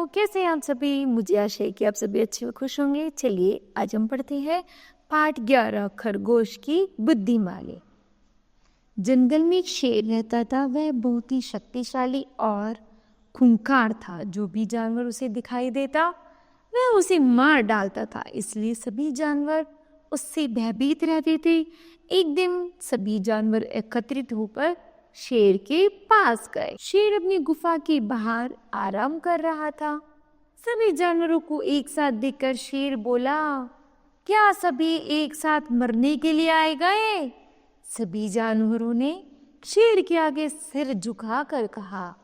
कैसे हैं आप सभी? मुझे आशा है कि आप सभी अच्छे और खुश होंगे। चलिए आज हम पढ़ते हैं पाठ 11 खरगोश की बुद्धिमानी। जंगल में एक शेर रहता था। वह बहुत ही शक्तिशाली और खूंखार था। जो भी जानवर उसे दिखाई देता वह उसे मार डालता था, इसलिए सभी जानवर उससे भयभीत रहते थे। एक दिन सभी जानवर एकत्रित होकर शेर के पास गए। शेर अपनी गुफा के बाहर आराम कर रहा था। सभी जानवरों को एक साथ देखकर शेर बोला, क्या सभी एक साथ मरने के लिए आए गए? सभी जानवरों ने शेर के आगे सिर झुकाकर कहा,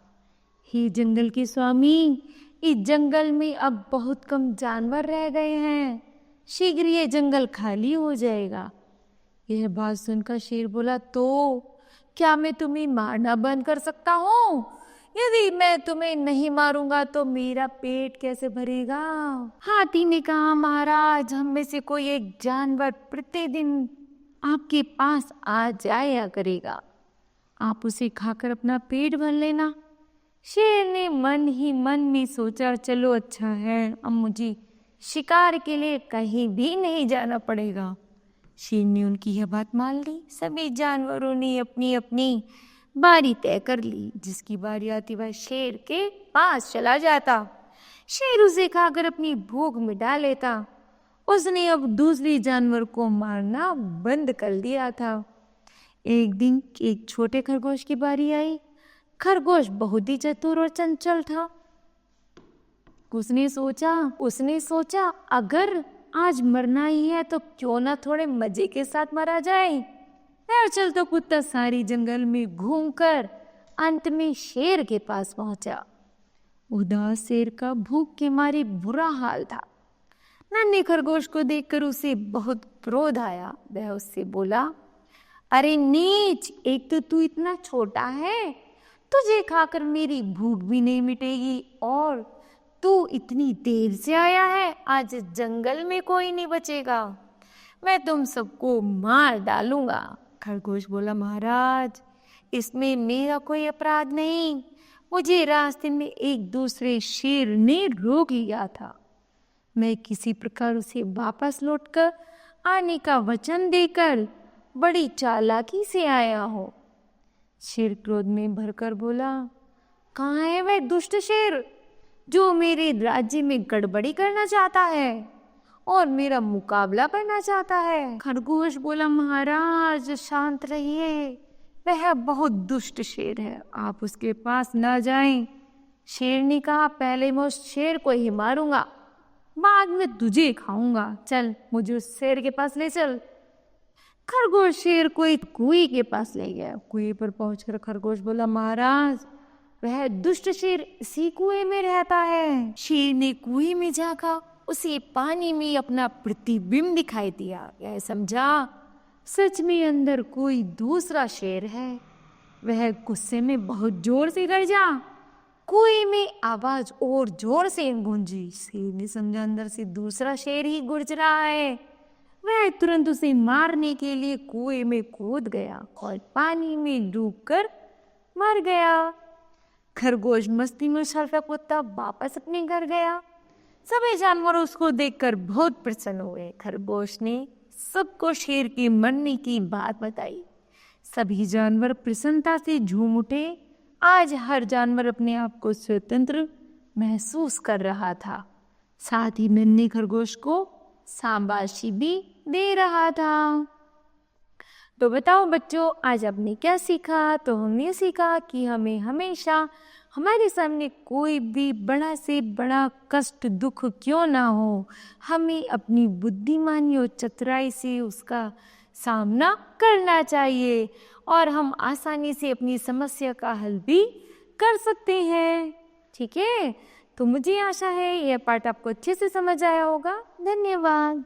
हे जंगल के स्वामी, इस जंगल में अब बहुत कम जानवर रह गए हैं। शीघ्र ये जंगल खाली हो जाएगा। यह बात सुनकर शेर बोला, तो क्या मैं तुम्हें मारना बंद कर सकता हूँ? यदि मैं तुम्हें नहीं मारूंगा तो मेरा पेट कैसे भरेगा? हाथी ने कहा, महाराज, हम में से कोई एक जानवर प्रतिदिन आपके पास आ जाया करेगा। आप उसे खाकर अपना पेट भर लेना। शेर ने मन ही मन में सोचा, चलो अच्छा है, अब मुझे शिकार के लिए कहीं भी नहीं जाना पड़ेगा। शेर ने उनकी यह बात मान ली। सभी जानवरों ने अपनी अपनी बारी तय कर ली। जिसकी बारी आती वह शेर के पास चला जाता। शेर उसे खाकर अपनी भूख मिटा लेता। उसने अब दूसरे जानवर को मारना बंद कर दिया था। एक दिन एक छोटे खरगोश की बारी आई। खरगोश बहुत ही चतुर और चंचल था। उसने सोचा अगर आज मरना ही है तो क्यों ना थोड़े मजे के साथ मरा जाए। पैर चलता कुत्ता सारी जंगल में घूमकर अंत में शेर के पास पहुंचा। उदास शेर का भूख के मारे बुरा हाल था। नन्हे खरगोश को देखकर उसे बहुत क्रोध आया। वह उससे बोला, अरे नीच, एक तो तू इतना छोटा है, तुझे खाकर मेरी भूख भी नहीं मिटेगी, और तू इतनी देर से आया है। आज जंगल में कोई नहीं बचेगा, मैं तुम सबको मार डालूंगा। खरगोश बोला, महाराज, इसमें मेरा कोई अपराध नहीं। मुझे रास्ते में एक दूसरे शेर ने रोक लिया था। मैं किसी प्रकार उसे वापस लौटकर आने का वचन देकर बड़ी चालाकी से आया हूँ। शेर क्रोध में भरकर बोला, कहाँ है वह दुष्ट शेर जो मेरे राज्य में गड़बड़ी करना चाहता है और मेरा मुकाबला करना चाहता है? खरगोश बोला, महाराज शांत रहिए, वह बहुत दुष्ट शेर है, आप उसके पास ना जाएं। शेर ने कहा, पहले मैं उस शेर को ही मारूंगा, बाद में तुझे खाऊंगा। चल मुझे उस शेर के पास ले चल। खरगोश शेर को एक कुएं के पास ले गया। कुएं पर पहुंचकर खरगोश बोला, महाराज, वह दुष्ट शेर इसी कुएं में रहता है। शेर ने कुएं में झांका। उसे पानी में अपना प्रतिबिंब दिखाई दिया। यह समझा सच में अंदर कोई दूसरा शेर है। वह गुस्से में बहुत जोर से गरजा। कुएं में आवाज और जोर से गूंजी। शेर ने समझा अंदर से दूसरा शेर ही गुर्ज रहा है। वह तुरंत उसे मारने के लिए कुएं में कूद गया और पानी में डूबकर मर गया। खरगोश मस्ती में उछलता कूदता वापस अपने घर गया। सभी जानवर उसको देखकर बहुत प्रसन्न हुए। खरगोश ने सबको शेर के मरने की बात बताई। सभी जानवर प्रसन्नता से झूम उठे। आज हर जानवर अपने आप को स्वतंत्र महसूस कर रहा था। साथ ही नन्हे खरगोश को शाबाशी भी दे रहा था। तो बताओ बच्चों, आज आपने क्या सीखा? तो हमने सीखा कि हमें हमेशा हमारे सामने कोई भी बड़ा से बड़ा कष्ट दुख क्यों ना हो, हमें अपनी बुद्धिमानी और चतुराई से उसका सामना करना चाहिए और हम आसानी से अपनी समस्या का हल भी कर सकते हैं। ठीक है, तो मुझे आशा है यह पाठ आपको अच्छे से समझ आया होगा। धन्यवाद।